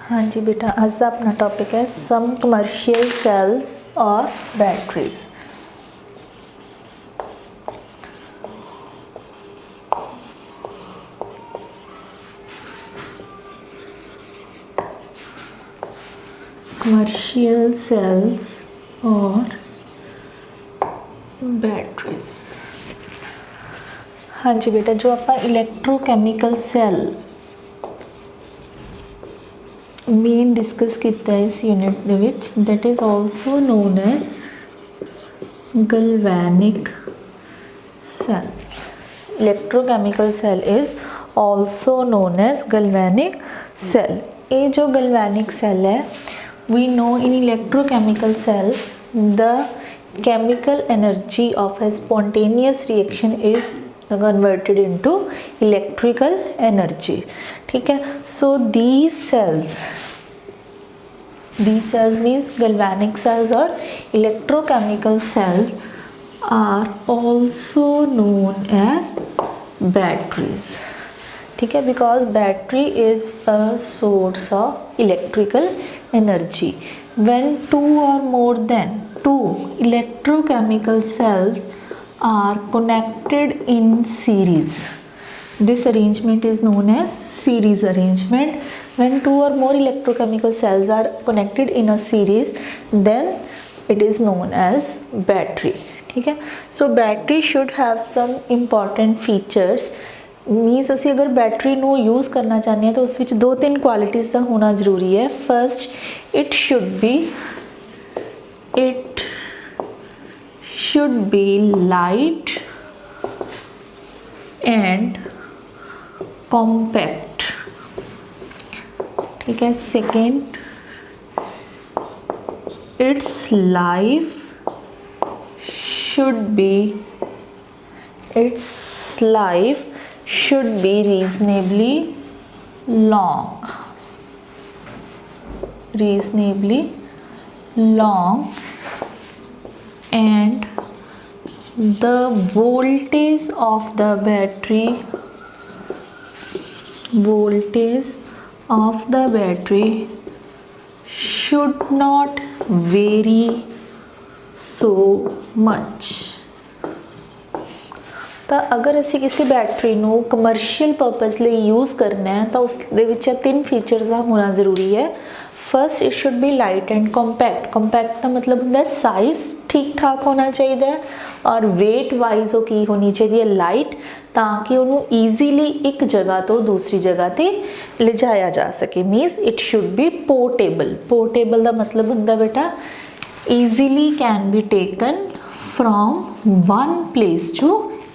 हाँ जी बेटा, आज का अपना टॉपिक है सम कमर्शियल सेल्स और बैटरीज। कमर्शियल सेल्स और बैटरीज। हाँ जी बेटा, जो आप इलैक्ट्रोकैमिकल सैल मेन डिस्कस किया है इस यूनिट दे विच, that is also known as galvanic cell. Electrochemical cell is also known as galvanic cell. ये जो गलवैनिक सेल है, we know in electrochemical cell the chemical energy of a spontaneous reaction is converted into electrical energy. ठीक है, so these cells means galvanic cells or electrochemical cells are also known as batteries. ठीक है, because battery is a source of electrical energy. When two or more than two electrochemical cells are connected in series, this arrangement is known as series arrangement. When two or more electrochemical cells are connected in a series, then it is known as battery. ठीक है, so battery should have some important features. मीनस असी अगर battery नू use करना चाहते हैं तो उस विच दो तीन क्वालिटीज़ का होना जरूरी है। First, it should B light and compact. ठीक है, second, it's life should be reasonably long, and the voltage of the battery should not vary so much. तो अगर असी किसी बैटरी नू कमर्शियल पर्पज़ लिए यूज़ करना है तो उस दे विच तीन फीचर्स का होना ज़रूरी है। First, it should B light and compact. Compact का मतलब होंगे साइज़ ठीक ठाक होना चाहिए और वेट वाइज वो की होनी चाहिए लाइट, ताकि उन्होंने ईजीली एक जगह तो दूसरी जगह पर ले जाया जा सके। Means it should be portable. Portable का मतलब होंगे बेटा easily can be taken from one place to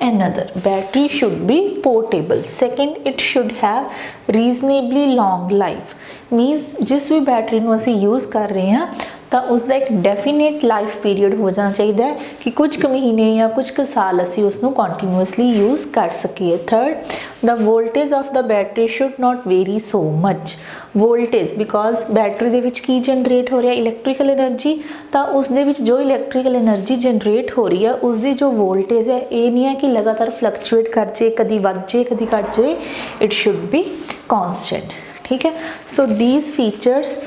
another. Battery should be portable. Second, it should have reasonably long life. Means जिस भी बैटरी ਨੂੰ ਅਸੀਂ यूज़ कर रहे हैं तो उसका एक डेफिनेट लाइफ पीरियड हो जाना चाहिए कि कुछ क महीने या कुछ क साल असी उसनों कंटिन्यूअसली यूज़ कर सकीए। Third, the voltage of the battery should not vary so much. Voltage because battery दे विच की जनरेट हो रहा इलैक्ट्रिकल एनर्जी, तो उस दे विच जो इलैक्ट्रिकल एनर्जी जनरेट हो रही है उसकी जो वोल्टेज है ये नहीं है कि लगातार फ्लक्चुएट कर जाए, कभी वध जाए कभी घट जाए। It should B constant. ठीक है, so these features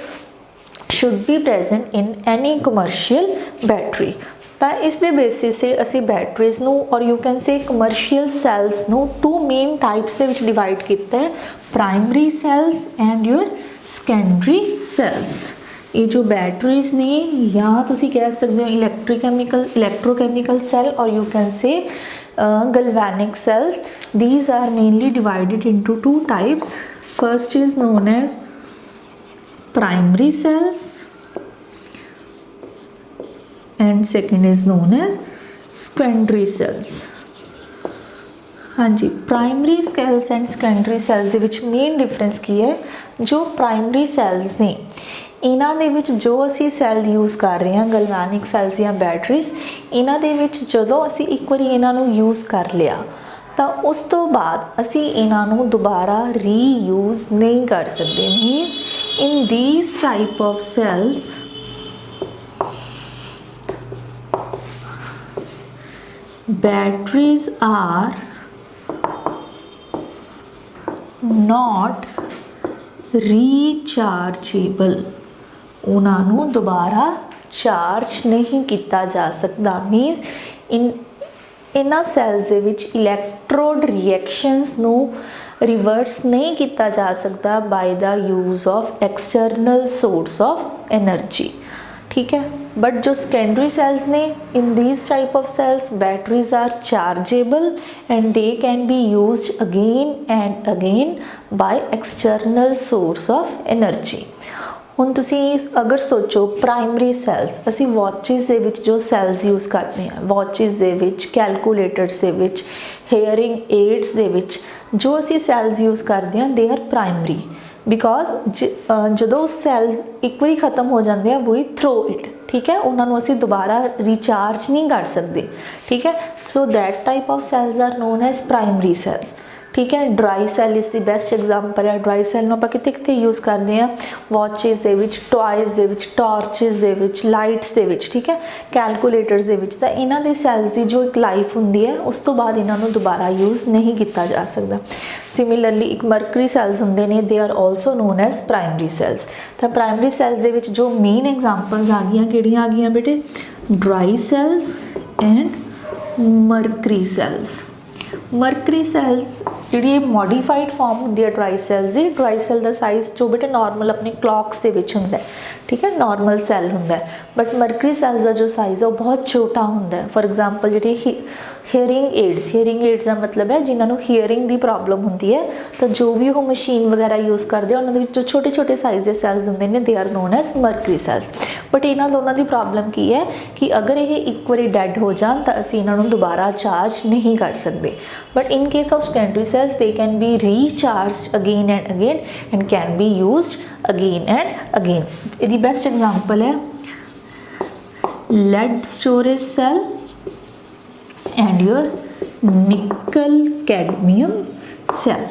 should be present in any commercial battery. तो इस दे बेसिस से असी बैटरीज नू or you can say commercial cells नू टू मेन टाइप्स दे विच डिवाइड किया है, primary cells and your secondary cells. ये जो बैटरीज ने या तुसी कह सकते हो electrochemical cell or you can say galvanic cells. These are mainly divided into two types. First is known as primary cells and second is known as secondary cells. हाँ जी, primary cells and secondary cells दे विच main difference की है। जो primary cells ने इन्हां दे विच जो असी सैल यूज़ कर रहे हैं गलवैनिक सेल्स या बैटरीज, इन्हां दे विच जदों असी एक बार इन्हां नूं यूज़ कर लिया तो उस तो बाद असी इन्हां नूं दोबारा रीयूज़ नहीं कर सकते। Means in these type of cells batteries are not rechargeable, ਉਹਨਾਂ ਨੂੰ ਦੁਬਾਰਾ ਚਾਰਜ नहीं किया जा सकता। मीनस इन्हां सैल्स दे विच इलैक्ट्रोड रिएक्शनस नूं रिवर्स नहीं किया जा सकता by the use of external source of energy, ठीक है। बट जो सेकेंडरी सेल्स ने, in these type of cells batteries are chargeable and they can be used again and again by external source of energy. ਹੁਣ ਤੁਸੀਂ ਅਗਰ ਸੋਚੋ primary cells, ਅਸੀਂ watches ਦੇ ਵਿੱਚ ਜੋ ਸੈਲਸ ਯੂਜ਼ ਕਰਦੇ ਹਾਂ, ਵਾਚਿਸ ਦੇ ਵਿੱਚ, ਕੈਲਕੂਲੇਟਰਸ ਦੇ ਵਿੱਚ, ਹੀਅਰਿੰਗ ਏਡਸ ਦੇ ਵਿੱਚ ਜੋ ਅਸੀਂ ਸੈਲਸ ਯੂਜ਼ ਕਰਦੇ ਹਾਂ ਦੇ ਆਰ ਪ੍ਰਾਇਮਰੀ, ਬਿਕੋਜ਼ ਜਦੋਂ ਸੈਲਸ ਇੱਕ ਵਾਰੀ ਖਤਮ ਹੋ ਜਾਂਦੇ ਆ ਵੀ ਥਰੋ ਇਟ, ਠੀਕ ਹੈ, ਉਹਨਾਂ ਨੂੰ ਅਸੀਂ ਦੁਬਾਰਾ ਰੀਚਾਰਜ ਨਹੀਂ ਕਰ ਸਕਦੇ, ਠੀਕ ਹੈ। So that type of cells are known as primary cells, ठीक है। Dry cell is the best example है। ड्राई सैल नूं आपां कित्थे कित्थे यूज़ करते हैं, वॉचिस दे विच, टॉयज़ दे विच, टॉर्चिस दे विच, लाइट्स दे विच, ठीक है, कैलकुलेटर्स दे विच। तां इन्हां दे सैल्स की जो एक लाइफ हुंदी है उस तो बाद इन्हां नूं दोबारा यूज़ नहीं किया जा सकता। सिमिलरली एक मरकरी सैल्स हुंदे ने, they are also known as primary cells. तां प्राइमरी सैल्स दे विच जो मेन एग्जाम्पल्स आ गईयां, किहड़ियां आ गईयां बेटे? Dry cells and mercury cells. Mercury cells जी मॉडिफाइड फॉर्म होंगी है ड्राई सैल्स की। ड्राई सैल का साइज़ जो बेटे नॉर्मल अपने क्लॉक्स के विच हुंदा है, ठीक है, नॉर्मल सैल हुंदा है। बट मरकरी सैल्स का जो साइज़ है वो बहुत छोटा हुंदा है। फॉर एग्जाम्पल जी हीयरिंग एड्स का मतलब है जिन्होंने हीयरिंग की प्रॉब्लम होंदी है, तो जो भी वो मशीन वगैरह यूज़ करते हैं उन्होंने जो छोटे छोटे साइज़ के सैल्स होंगे ने, they are known as mercury cells. But इन्हों दोनों की प्रॉब्लम की है कि अगर ये एक बार डैड हो जान तो असीं इन्हों दोबारा चार्ज नहीं कर सकते। But in case of secondary cells they can be recharge again and again be used again and अगेन। इसकी बेस्ट एग्जाम्पल है lead storage cell and your nickel cadmium cell।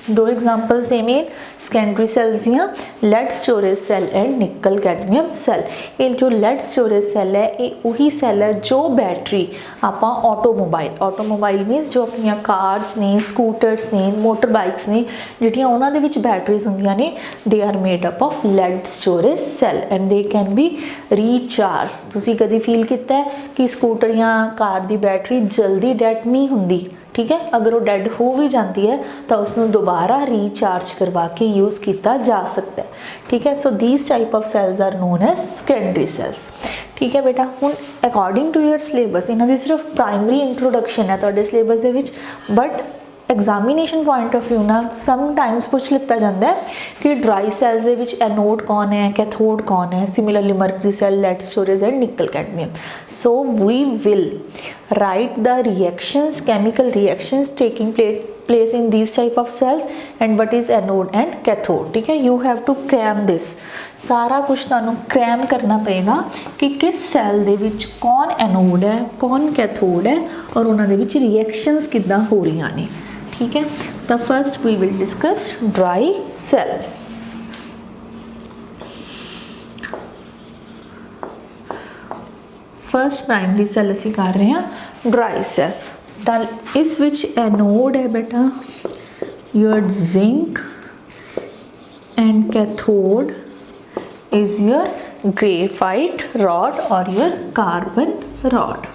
दो एग्जाम्पल सेम है सेकेंडरी सैल्स दियाँ, lead storage cell and nickel cadmium cell. ये जो lead storage cell है ये वही सैल है जो बैटरी आपां ऑटोमोबाइल मीनस जो अपन कार्स ने, स्कूटर्स ने, मोटर बाइक्स ने जिहड़ियां उन्हां दे विच बैटरीज हुंदियां ने, they are made up of lead storage cell and they can be recharge. तुसीं कदी फील कीता है कि स्कूटर या कार की बैटरी जल्दी डैड नहीं हुंदी, ठीक है, अगर वो डैड हो भी जाती है तो उसको दोबारा रीचार्ज करवा के यूज़ किया जा सकता है, ठीक है। So these type of cells are known as secondary cells, ठीक है बेटा। हुण अकॉर्डिंग टू योर सिलेबस इन्हां दी सिर्फ प्राइमरी इंट्रोडक्शन है तुहाडे सिलेबस दे विच, but examination point of view ना समटाइम्स पूछ लिता जाता है कि ड्राई सैल्स दे विच एनोड कौन है, कैथोड कौन है। Similarly mercury cell, lead storage and nickel cadmium. So we will write the reactions, chemical reactions taking place in these type of cells and what is anode and cathode, ठीक है। you have to cram this, सारा कुछ तुहानू cram करना पड़ेगा कि किस cell दे विच कौन एनोड है, कौन कैथोड है और उन्हां दे विच रिएक्शंस किद्दां हो रही ने, ठीक है। तो first we will discuss dry cell. First primary cell असी कर रहे हैं ड्राई सैल। तो इस विच एनोड है बेटा your zinc and cathode is your graphite rod or your carbon rod.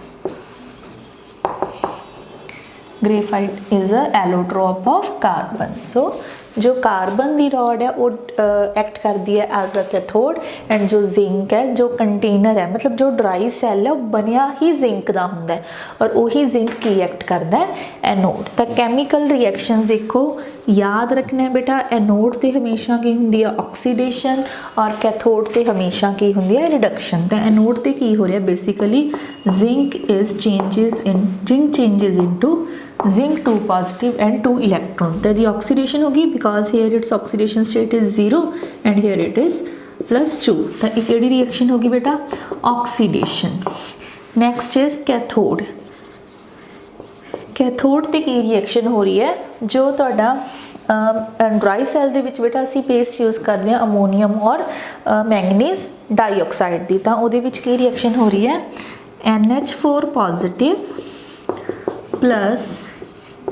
Graphite is a allotrope of carbon. So जो carbon की रॉड है वो एक्ट करती है एज अ कैथोड एंड जो जिंक है जो कंटेनर है, मतलब जो ड्राई सैल है वो बनया ही जिंक का होंदा है और वही जिंक की एक्ट करता है एनोड। तो कैमिकल रिएक्शंस देखो याद रखना है बेटा, एनोड ते हमेशा की होंदी है ऑक्सीडेशन और कैथोड ते हमेशा की होंदी है रिडक्शन। तो एनोड ते की हो रहा है basically zinc changes into zinc 2 positive and 2 electron. तो दी ऑक्सीडेशन होगी because here its oxidation state is 0 and here it is +2। तो एक केड़ी रिएक्शन होगी बेटा? Oxidation. Next is cathode. Cathode ते की रिएक्शन हो रही है जो तुहाडा ड्राई सैल दे विच बेटा असी पेस्ट यूज़ करते हैं अमोनीयम और मैंगनीज डाइऑक्साइड की। तो उहदे विच की रिएक्शन हो रही है NH4 पॉजिटिव प्लस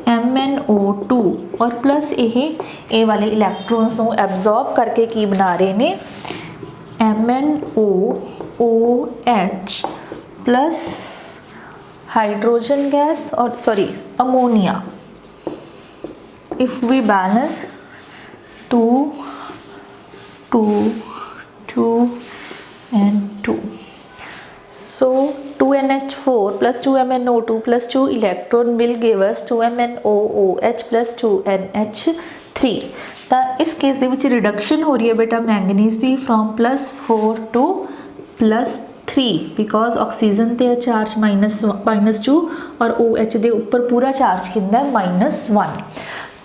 MnO2 और प्लस ये वाले इलैक्ट्रॉन्स को एब्जॉर्ब करके की बना रहे ने MnOOH प्लस हाइड्रोजन गैस और sorry ammonia. If we balance 2 2 2 and 2, so 2NH4 plus 2MnO2 plus 2 electron will give us 2MnOOH plus 2NH3। ਤਾਂ ਇਸ ਕੇਸ ਦੇ ਵਿੱਚ ਰਿਡਕਸ਼ਨ ਹੋ ਰਹੀ ਹੈ ਬੇਟਾ manganese the from +4 to +3 because oxygen ਤੇ ਚਾਰਜ -2 ਔਰ OH ਦੇ ਉੱਪਰ ਪੂਰਾ ਚਾਰਜ ਕਿੰਨਾ ਹੈ -1।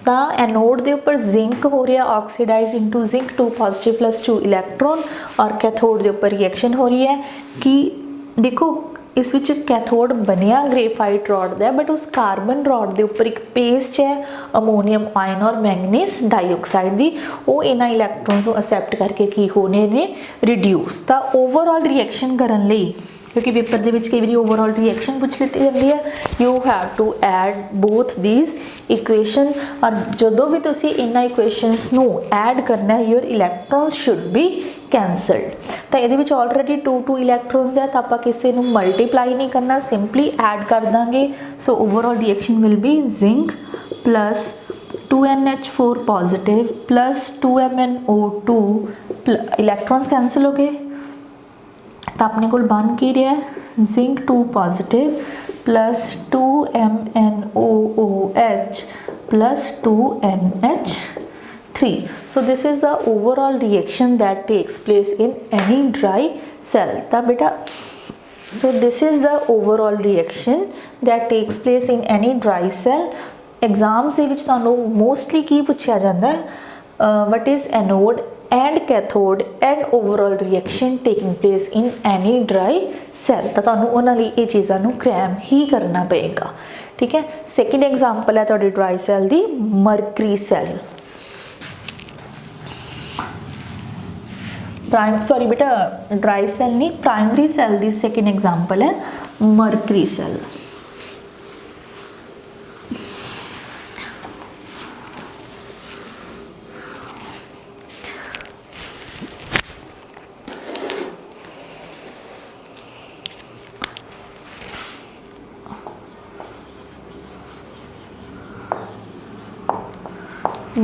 ਤਾਂ एनोड ਦੇ ਉੱਪਰ ਜ਼ਿੰਕ ਹੋ ਰਿਹਾ oxidise into zinc 2 positive +2 electron ਔਰ ਕੈਥੋਡ ਦੇ ਉੱਪਰ ਰਿਐਕਸ਼ਨ ਹੋ ਰਹੀ ਹੈ ਕਿ ਦੇਖੋ ਇਸ ਵਿੱਚ ਕੈਥੋਡ ਬਣਿਆ ਗ੍ਰੇਫਾਈਟ ਰॉड ਦਾ ਬਟ ਉਸ ਕਾਰਬਨ ਰॉड ਦੇ ਉੱਪਰ ਇੱਕ ਪੇਸਟ ਹੈ ਅਮੋਨੀਅਮ ਆਇਨ ਔਰ ਮੈਂਗਨੀਜ਼ ਡਾਈਆਕਸਾਈਡ ਦੀ ਉਹ ਇਹਨਾਂ ਇਲੈਕਟ੍ਰੋਨਸ ਨੂੰ ਅਸੈਪਟ ਕਰਕੇ ਕੀ ਹੋਣੇ ਨੇ ਰਿਡਿਊਸ। ਤਾਂ ਓਵਰਆਲ ਰਿਐਕਸ਼ਨ ਕਰਨ ਲਈ क्योंकि पेपर के कई बार ओवरऑल रिएक्शन पूछ ली जाती है you have to add both these equation और जो भी तुसी इन्हां इक्वेशनस नू ऐड करना है योर इलैक्ट्रॉन्स शुड बी कैंसल्ड। तो ये ऑलरेडी 2 इलैक्ट्रॉन्स है तो आप किसी को मल्टीप्लाई नहीं करना सिंपली ऐड कर देंगे। So overall reaction will be zinc plus 2NH4 positive plus 2MnO2 electrons cancel हो गए तो अपने को बन की रहा है zinc 2 positive plus 2MnOOH plus 2NH3। so this is the overall reaction that takes place in any dry cell। ता बेटा so this is the overall reaction that takes place in any dry cell। Exams ਦੇ ਵਿੱਚ ਤੁਹਾਨੂੰ mostly ਕੀ ਪੁੱਛਿਆ ਜਾਂਦਾ ਹੈ what is anode and cathode and overall reaction taking place in any dry cell। ਤਾਂ ਤੁਹਾਨੂੰ ਉਹਨਾਂ ਲਈ ਇਹ ਚੀਜ਼ਾਂ ਨੂੰ ਕ੍ਰੈਮ ਹੀ ਕਰਨਾ ਪਏਗਾ ਠੀਕ ਹੈ। ਸੈਕਿੰਡ ਐਗਜ਼ਾਮਪਲ ਹੈ ਤੁਹਾਡੀ ਡਰਾਈ ਸੈਲ ਦੀ ਮਰਕਰੀ ਸੈਲ सॉरी बेटा ड्राई सेल नहीं प्राइमरी सेल की सेकेंड एग्जाम्पल है मरकरी सेल।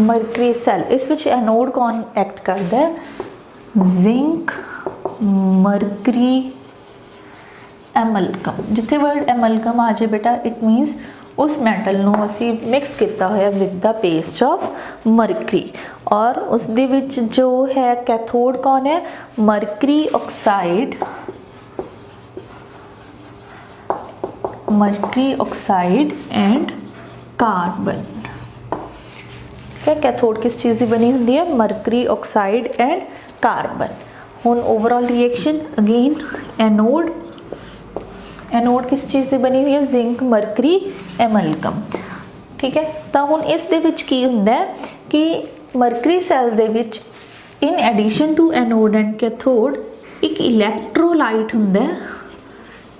मरकरी सेल इस विच एनोड कौन एक्ट करता है जिंक मरकरी एमलगम। जिथे वर्ड एमलगम आ जाए बेटा इट मीनस उस मैटल नूं असी मिक्स किया होया with the paste of mercury और उस दे विच जो है कैथोड कौन है mercury oxide and carbon. Cathode किस चीज़ की बनी होंगी है मरकरी ऑक्साइड एंड कार्बन। हुण ओवरऑल रिएक्शन अगेन एनोड किस चीज़ की बनी हुई है जिंक मरकरी एमलगम ठीक है। तो हुण इस दे विच की हुंदा है कि मरकरी सैल दे विच in addition to anode and cathode एक इलैक्ट्रोलाइट हुंदा है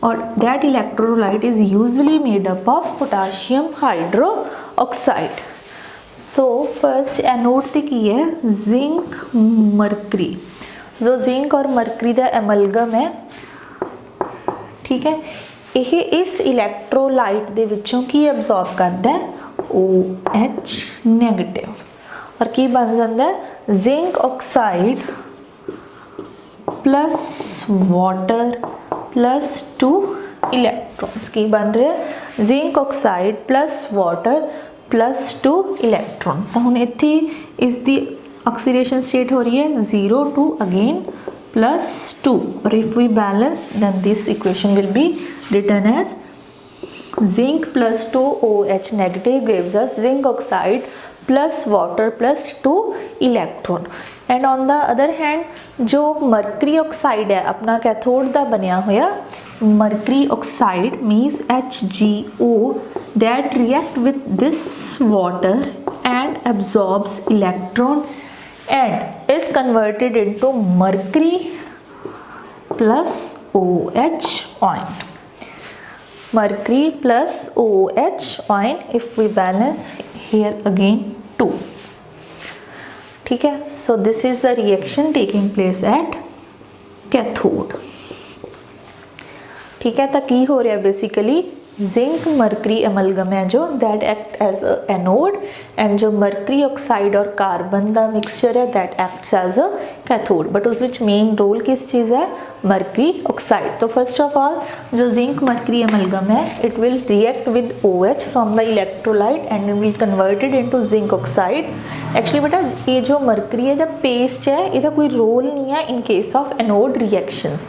और that electrolyte is usually made up of potassium hydroxide. So first anode ते की है जिंक मरकरी जो जिंक और मरकरी का एमलगम है ठीक है। यह इस इलैक्ट्रोलाइट दे विचों की एब्जॉर्ब करता है OH नेगेटिव और की बन जाता है zinc oxide plus water plus 2 इलैक्ट्रॉन्स की बन रहे हैं zinc oxide plus water plus 2 electron. तो हुण इत्थे इसकी ऑक्सीडेशन स्टेट हो रही है 0 to again +2 और if we balance then this equation will be written as zinc plus 2 OH negative gives us zinc oxide plus water plus 2 electron। and on the other hand जो mercury oxide है अपना cathode का बनया होया mercury oxide means HgO that react with this water and absorbs electron and is converted into mercury plus OH ion। mercury plus OH ion if we balance here again 2. ठीक है, so this is the reaction taking place at cathode. ठीक है, तो की हो रहा है basically zinc mercury amalgam है जो that act as a anode and जो मरकरी ऑक्साइड और कार्बन का मिक्सचर है that acts as a cathode but उस विच मेन रोल किस चीज़ है मरकरी ऑक्साइड. तो फर्स्ट ऑफ ऑल जो जिंक मरकरी अमलगम है it will react with OH from the electrolyte and will converted into zinc oxide. Actually बेटा ये जो मरकरी है जब पेस्ट है इसका कोई रोल नहीं है in case of anode reactions.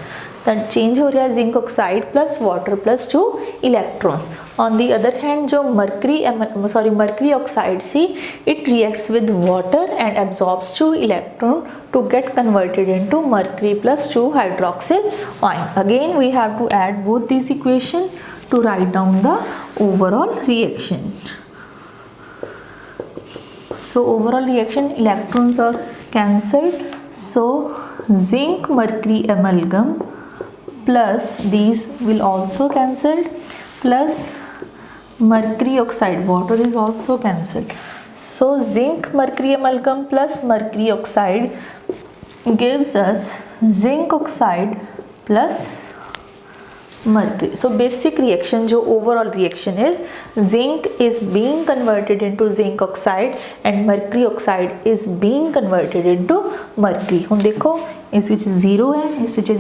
Change हो रहा है zinc oxide plus water plus 2 electrons. On the other hand जो mercury oxide see it reacts with water and absorbs 2 electron to get converted into mercury plus 2 hydroxyl ion. Again we have to add both these equation to write down the overall reaction. So overall reaction electrons are cancelled, so zinc mercury amalgam plus these will also cancelled plus mercury oxide water is also cancelled. So zinc mercury amalgam plus mercury oxide gives us zinc oxide plus mercury. So basic reaction जो overall reaction is zinc is being converted into zinc oxide and mercury oxide is being converted into mercury. हम देखो इस विच 0 है इस विच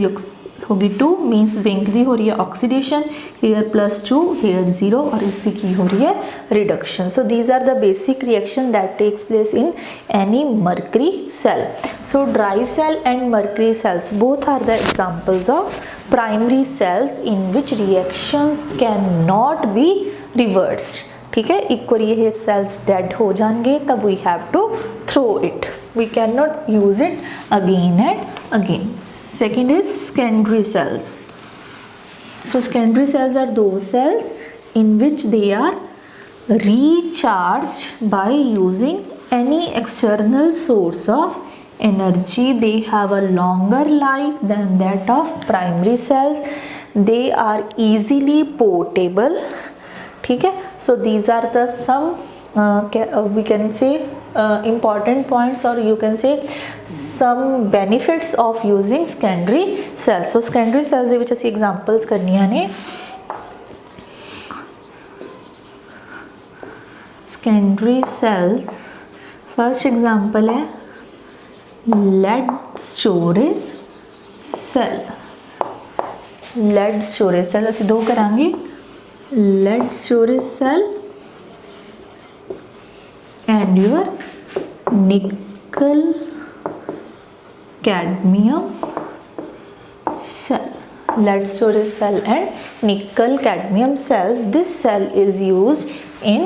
होगी 2 means zinc की हो रही है ऑक्सीडेशन हेयर प्लस 2 हेयर 0 और इसकी की हो रही है reduction. So these are the basic reaction that takes place in any mercury cell. So dry cell and mercury cells both are the examples of primary cells in which reactions can not be reversed. ठीक है, एक बार ये sales dead हो जाएंगे तब we have to throw it, we can not use it again and again. Second is secondary cells. So secondary cells are those cells in which they are recharged by using any external source of energy. They have a longer life than that of primary cells. They are easily portable. ठीक है, so these are the some we can say important points or you can say some benefits of using secondary cells. So secondary cells ਦੇ ਵਿੱਚ ਅਸੀਂ examples ਕਰਨੀਆਂ ਨੇ. Secondary cells first example है lead storage cell. lead storage cell ਅਸੀਂ ਦੋ ਕਰਾਂਗੇ lead storage cell and your nickel cadmium cell. lead storage cell and nickel cadmium cell. This cell is used in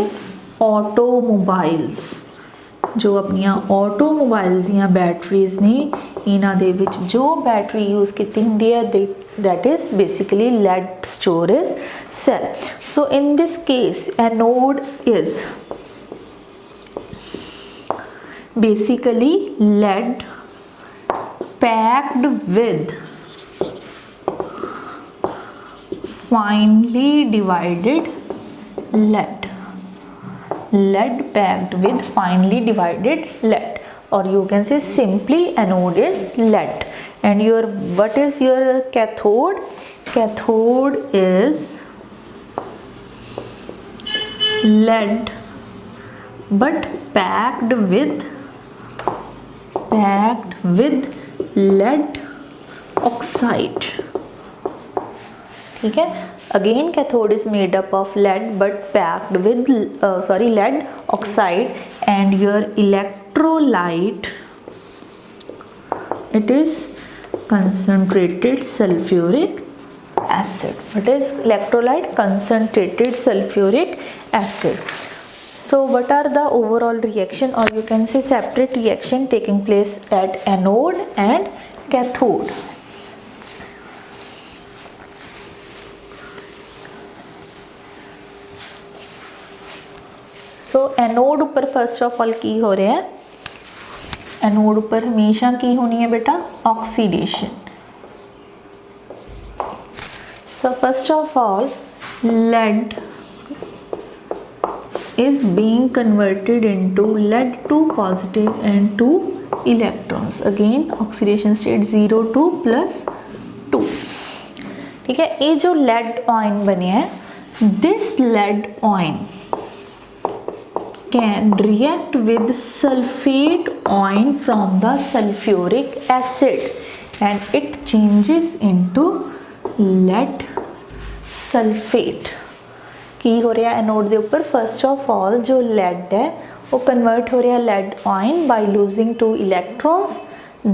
automobiles. जो अपनियां automobiles ਦੀਆਂ batteries ने इन्हां दे विच जो बैटरी यूज कीती हुंदी है that is basically lead storage cell. So in this case anode is basically lead packed with finely divided lead. lead packed with finely divided lead, or you can say simply anode is lead. And your what is your cathode? Cathode is lead but packed with lead oxide. ठीक है, again cathode is made up of lead but packed with lead oxide and your electrolyte it is concentrated sulfuric acid. What is electrolyte? Concentrated sulfuric acid. So what are the overall reaction or you can say separate reaction taking place at anode and cathode? So anode ऊपर first of all की हो रहा है, anode ऊपर हमेशा की होनी है बेटा oxidation. So first of all lead is being converted into lead 2 positive and 2 electrons. Again oxidation state 0 2 plus 2. ठीक है, ये जो lead ion बने हैं, this lead ion can react with sulfate ion from the sulfuric acid and it changes into lead sulfate. की हो रहा है एनोड के ऊपर, फर्स्ट ऑफ ऑल जो lead है वो कन्वर्ट हो रहा है lead ion by losing 2 electrons.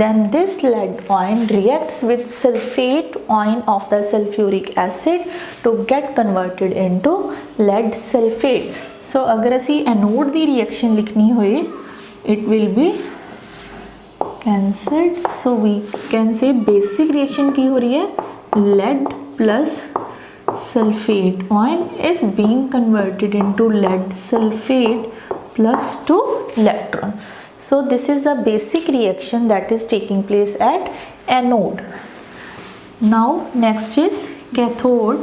Then this lead ion reacts with sulfate ion of the sulfuric acid to get converted into lead sulfate. So अगर असी एनोड की रिएक्शन लिखनी होए, it will be cancelled. So we can say basic reaction की हो रही है, lead plus sulfate ion is being converted into lead sulfate plus 2 electrons. So this is the basic reaction that is taking place at anode. Now next is cathode.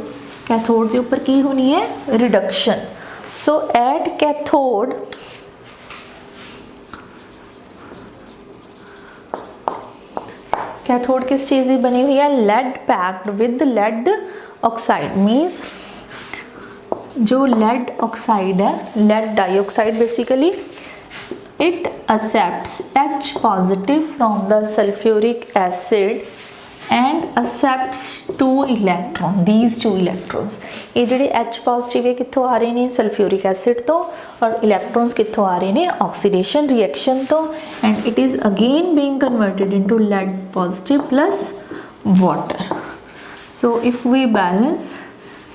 Cathode के ऊपर की होनी है reduction. So at cathode cathode किस चीज़ की बनी हुई है, lead packed with lead oxide. means जो lead oxide है, lead dioxide basically, it accepts H positive from the sulfuric acid and accepts 2 electron, these 2 electrons. ये ਜਿਹੜੇ H positive है कित्थों आ रहे हैं, sulfuric acid तो, और electrons कित्थों आ रहे हैं, oxidation reaction तो, and it is again being converted into lead positive plus water. So if we balance,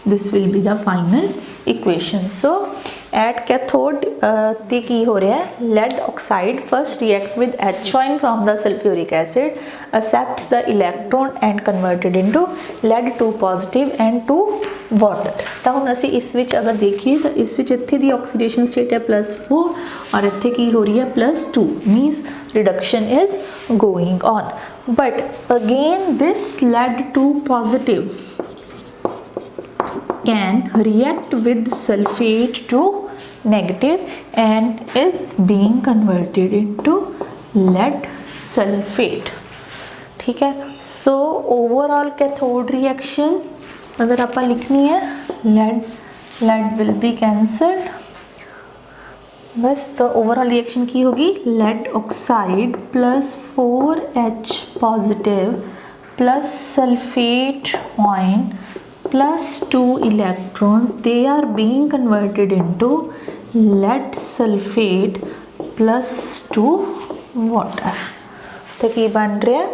this will be the final equation. So at cathode ते की हो रहा है, lead oxide first react with H ion from the sulfuric acid, accepts the electron and converted into lead 2 positive and 2 water. तो हम असी इस विच अगर देखिए तो इस विच इत्थे दी oxidation state है +4 और इत्थे की हो रही है +2, means reduction is going on. But again this lead 2 positive can react with sulfate to negative and is being converted into lead sulfate. ठीक है, so overall cathode reaction अगर आप लिखनी है, lead will be cancelled. बस तो overall reaction की होगी, lead oxide plus 4H positive plus sulfate ion plus 2 electrons, they are being converted into lead sulfate plus 2 water. तो की बन रहा है,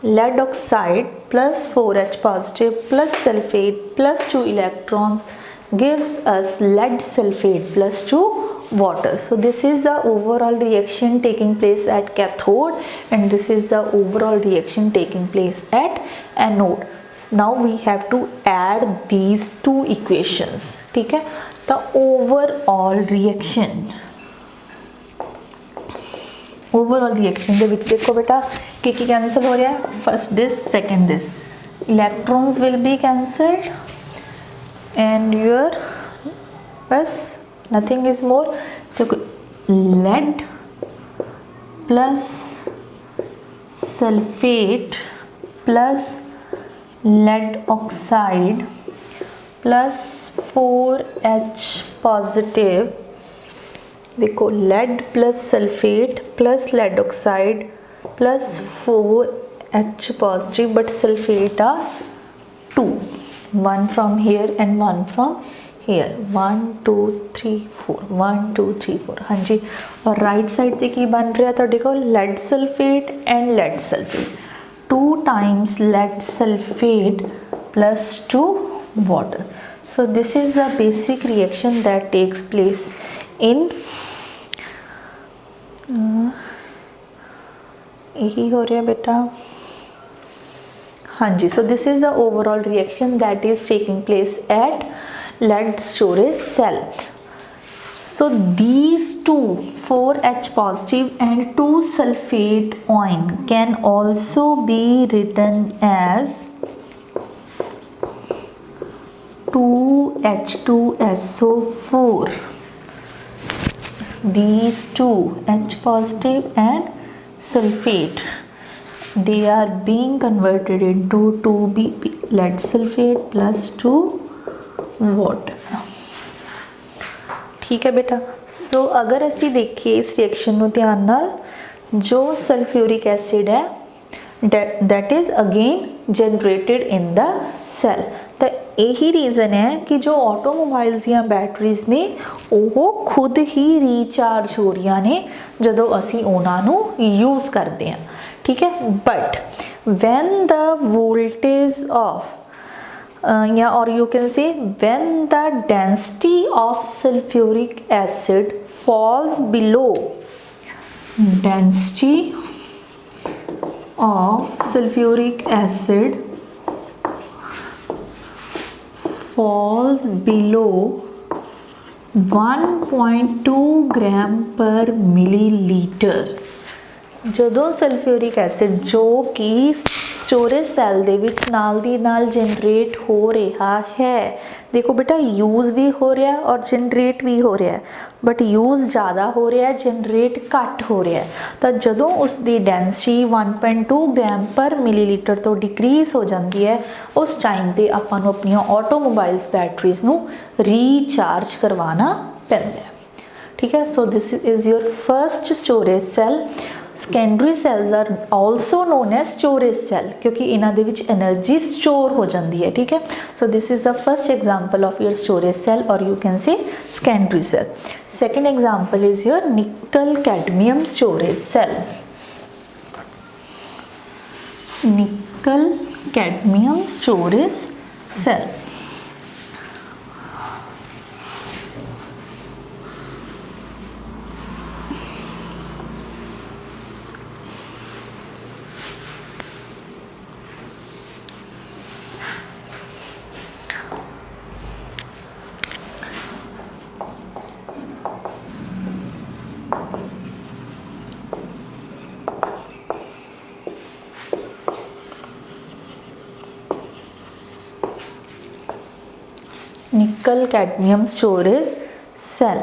lead oxide plus 4H positive plus sulfate plus 2 electrons gives us lead sulfate plus 2 water. So this is the overall reaction taking place at cathode and this is the overall reaction taking place at anode. Now we have to add these two equations. ठीक है, the overall reaction ਦੇ ਵਿੱਚ देखो बेटा की cancel हो रहा है, first this second this, electrons will be cancelled and your बस nothing is more. तो lead plus sulfate plus lead oxide plus 4H positive, देखो lead plus sulfate plus lead oxide plus 4H positive but sulfate are 2, one from here and one from here, 1 2 3 4 1 2 3 4. हाँ जी, और right side से की बन रहा है तो lead sulfate and lead sulfate, 2 times lead sulfate plus 2 water. So this is the basic reaction that takes place in यही हो रहा है बेटा, हाँ जी. So this is the overall reaction that is taking place at lead storage cell. So these two 4H positive and 2 sulfate ion can also be written as 2H2SO4. These two, H positive and sulfate, they are being converted into 2BP lead sulfate plus 2 water. ठीक है बेटा। सो अगर असी देखिए इस reaction ਨੂੰ ਧਿਆਨ ਨਾਲ, जो सल्फ्यूरिक एसिड है that is again generated in the cell. तो यही रीज़न है कि जो ऑटोमोबाइल्स या बैटरीज ने वो खुद ही रीचार्ज हो रही ने जो असी उन्होंने यूज़ करते हैं, ठीक है। But when the voltage of या और यू कैन से when the density of sulphuric acid falls below density of sulfuric acid falls below 1.2 gram per milliliter। ਜਦੋਂ सल्फ्यूरिक एसिड जो कि स्टोरेज सैल ਦੇ ਵਿੱਚ ਨਾਲ ਦੀ ਨਾਲ जनरेट हो रहा है, देखो बेटा यूज़ भी हो रहा है और जनरेट भी हो रहा है, बट यूज़ ज़्यादा हो रहा है, जनरेट घट हो रहा है। तो ਜਦੋਂ उसकी डेंसिटी 1.2 ग्राम पर मिलीलीटर तो डिक्रीज़ हो जाती है, उस टाइम पर आपां नूं अपनियां ऑटोमोबाइल्स बैटरीज़ नूं रीचार्ज करवाना पैंदा है, ठीक है। So this is your first storage cell. Secondary cells are also known as storage cell क्योंकि इन्हां दे विच एनर्जी स्टोर हो जाती है, ठीक है। So this is the first example of your storage cell or you can say secondary cell. Second example is your nickel cadmium storage cell. Nickel cadmium storage cell. Nickel cadmium storage cell.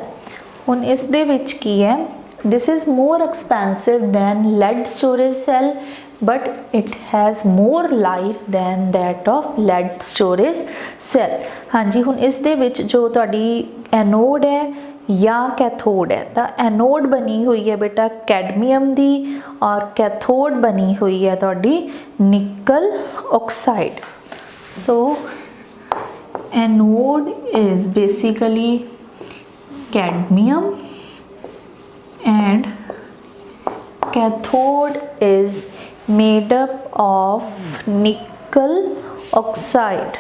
हुण इस दे विच की है, this is more expensive than lead storage cell but it has more life than that of lead storage cell. हाँ जी, हुण इस दे विच जो तुहाडी एनोड है या कैथोड है, तो एनोड बनी हुई है बेटा कैडमियम दी और कैथोड बनी हुई है तुहाडी निकल oxide. So anode is basically cadmium and cathode is made up of nickel oxide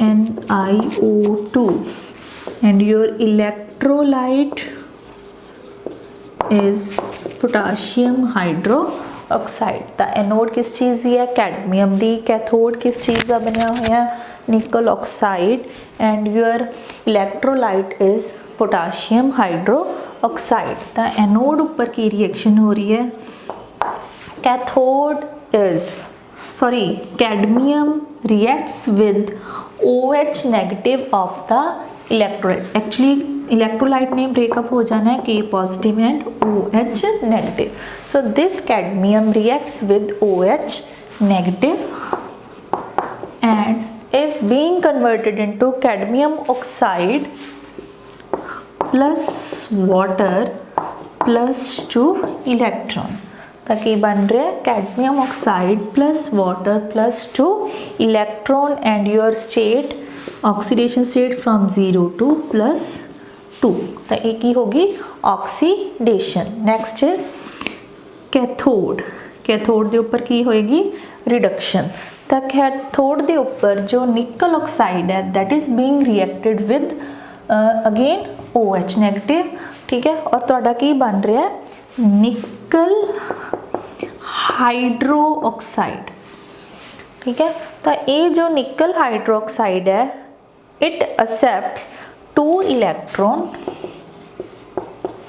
NiO2 and your electrolyte is potassium hydroxide। तो एनोड किस चीज़ की है? कैडमियम दी। कैथोड किस चीज़ का बनया हुआ? निकल oxide and your electrolyte is potassium hydroxide. तो एनोड ऊपर की रिएक्शन हो रही है, cathode is cadmium reacts with OH negative of the electrolyte. Actually electrolyte ने ब्रेकअप हो जाना है K positive and OH negative. So this cadmium reacts with OH negative and is being converted into cadmium oxide plus water plus 2 electron। ताकि बन रहा है cadmium oxide plus water plus 2 electron and your state oxidation state from 0 to +2। तो एक ही होगी oxidation. Next is cathode. Cathode के ऊपर की होएगी रिडक्शन। तो कैथोड के ऊपर जो निकल ऑक्साइड है that is being reacted with again OH negative, ठीक है। और तुहाडा की बन रहा है निकल हाइड्रो ऑक्साइड, ठीक है। तो ये जो निकल हाइड्रो ऑक्साइड है it accepts 2 electron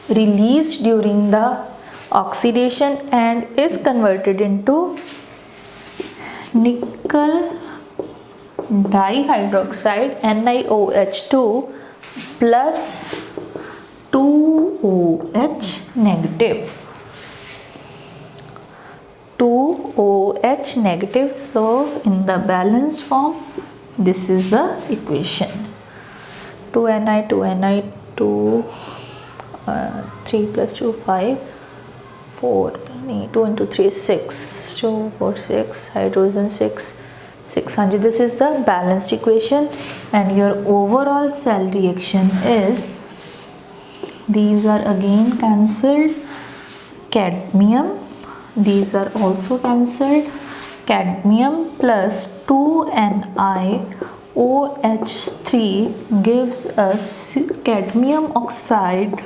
released during the oxidation and is converted into nickel डाईहाइड्रोक्साइड NiOH2 plus 2OH negative. 2OH negative. So in the balanced form, this is the equation. 2Ni, 2 3 plus 2 5 4 2 into 3 6 2 4 6 hydrogen 6 600. This is the balanced equation, and your overall cell reaction is, these are again cancelled, cadmium, these are also cancelled, cadmium plus 2NiOH3 gives us cadmium oxide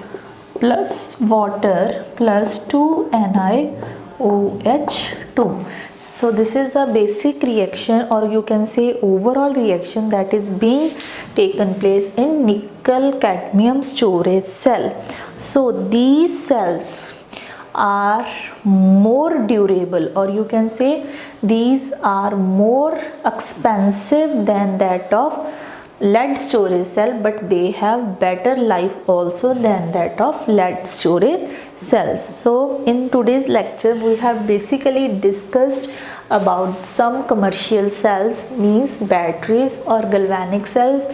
plus water plus 2NiOH2. So this is a basic reaction, or you can say overall reaction, that is being taken place in nickel cadmium storage cell. So these cells are more durable, or you can say these are more expensive than that of lead storage cell, but they have better life also than that of lead storage cells. So in today's lecture we have basically discussed about some commercial cells, means batteries or galvanic cells.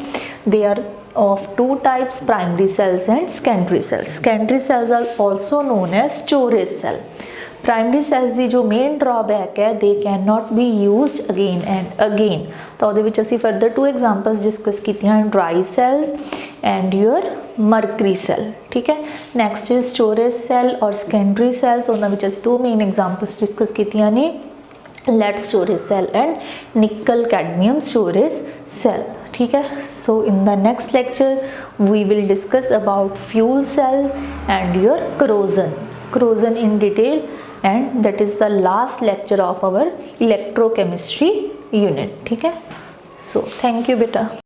They are of two types, primary cells and secondary cells. Secondary cells are also known as storage cell. Primary cells ਦੀ जो main drawback है, they cannot be used again and again. तो ਉਹਦੇ ਵਿੱਚ ਅਸੀਂ further two examples discuss ਕੀਤੀਆਂ, dry cells and your mercury cell. ठीक है, next is storage cell or secondary cells. ਉਹਨਾਂ ਵਿੱਚ ਅਸੀਂ two main examples discuss ਕੀਤੀਆਂ ਨੇ, lead storage cell and nickel cadmium storage cell. ठीक है, so in the next lecture we will discuss about fuel cells and your corrosion in detail, and that is the last lecture of our electrochemistry unit. ठीक है, so thank you beta.